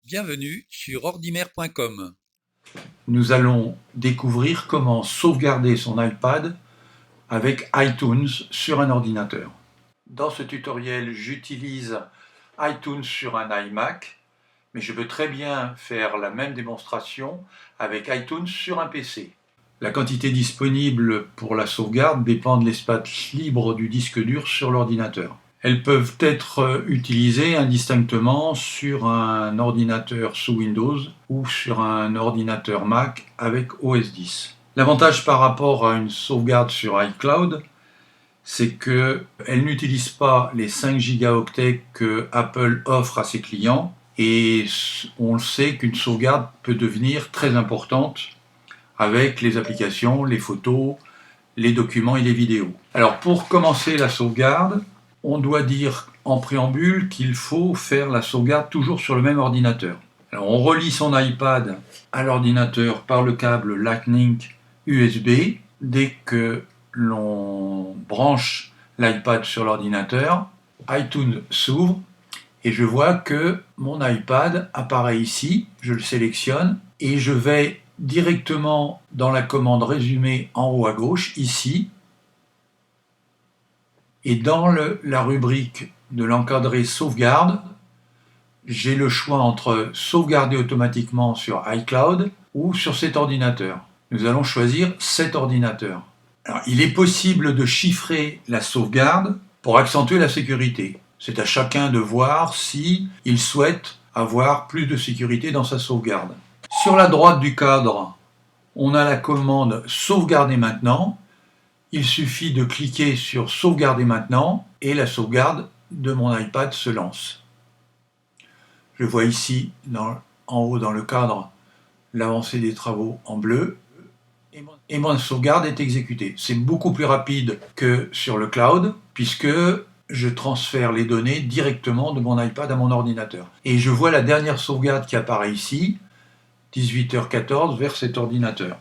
Bienvenue sur ordimer.com. Nous allons découvrir comment sauvegarder son iPad avec iTunes sur un ordinateur. Dans ce tutoriel, j'utilise iTunes sur un iMac, mais je peux très bien faire la même démonstration avec iTunes sur un PC. La quantité disponible pour la sauvegarde dépend de l'espace libre du disque dur sur l'ordinateur. Elles peuvent être utilisées indistinctement sur un ordinateur sous Windows ou sur un ordinateur Mac avec OS X. L'avantage par rapport à une sauvegarde sur iCloud, c'est qu'elle n'utilise pas les 5 gigaoctets que Apple offre à ses clients, et on le sait qu'une sauvegarde peut devenir très importante avec les applications, les photos, les documents et les vidéos. Alors pour commencer la sauvegarde, on doit dire en préambule qu'il faut faire la sauvegarde toujours sur le même ordinateur. Alors on relie son iPad à l'ordinateur par le câble Lightning USB. Dès que l'on branche l'iPad sur l'ordinateur, iTunes s'ouvre et je vois que mon iPad apparaît ici. Je le sélectionne et je vais directement dans la commande résumé en haut à gauche, ici, et dans la rubrique de l'encadré sauvegarde, j'ai le choix entre sauvegarder automatiquement sur iCloud ou sur cet ordinateur. Nous allons choisir cet ordinateur. Alors, il est possible de chiffrer la sauvegarde pour accentuer la sécurité. C'est à chacun de voir si il souhaite avoir plus de sécurité dans sa sauvegarde. Sur la droite du cadre, on a la commande sauvegarder maintenant. Il suffit de cliquer sur sauvegarder maintenant et la sauvegarde de mon iPad se lance. Je vois ici en haut dans le cadre l'avancée des travaux en bleu et mon sauvegarde est exécutée. C'est beaucoup plus rapide que sur le cloud puisque je transfère les données directement de mon iPad à mon ordinateur. Et je vois la dernière sauvegarde qui apparaît ici, 18h14 vers cet ordinateur.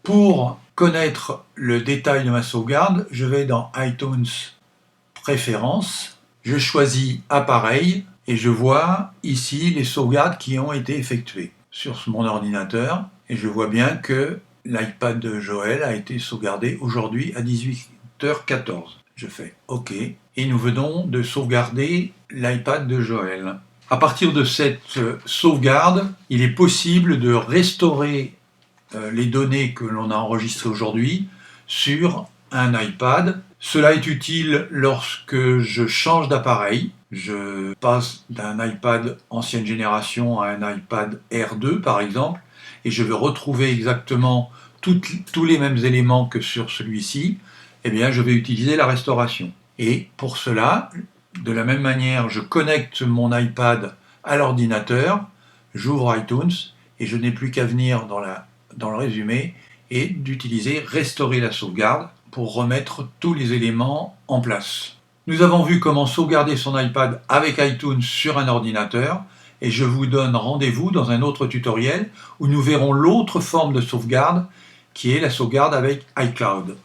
Pour connaître le détail de ma sauvegarde, je vais dans iTunes Préférences, je choisis Appareil et je vois ici les sauvegardes qui ont été effectuées sur mon ordinateur et je vois bien que l'iPad de Joël a été sauvegardé aujourd'hui à 18h14. Je fais OK et nous venons de sauvegarder l'iPad de Joël. À partir de cette sauvegarde, il est possible de restaurer les données que l'on a enregistrées aujourd'hui sur un iPad. Cela est utile lorsque je change d'appareil. Je passe d'un iPad ancienne génération à un iPad R2 par exemple, et je veux retrouver exactement tous les mêmes éléments que sur celui-ci. Eh bien, je vais utiliser la restauration. Et pour cela, de la même manière, je connecte mon iPad à l'ordinateur, j'ouvre iTunes et je n'ai plus qu'à venir dans le résumé et d'utiliser restaurer la sauvegarde pour remettre tous les éléments en place. Nous avons vu comment sauvegarder son iPad avec iTunes sur un ordinateur et je vous donne rendez-vous dans un autre tutoriel où nous verrons l'autre forme de sauvegarde qui est la sauvegarde avec iCloud.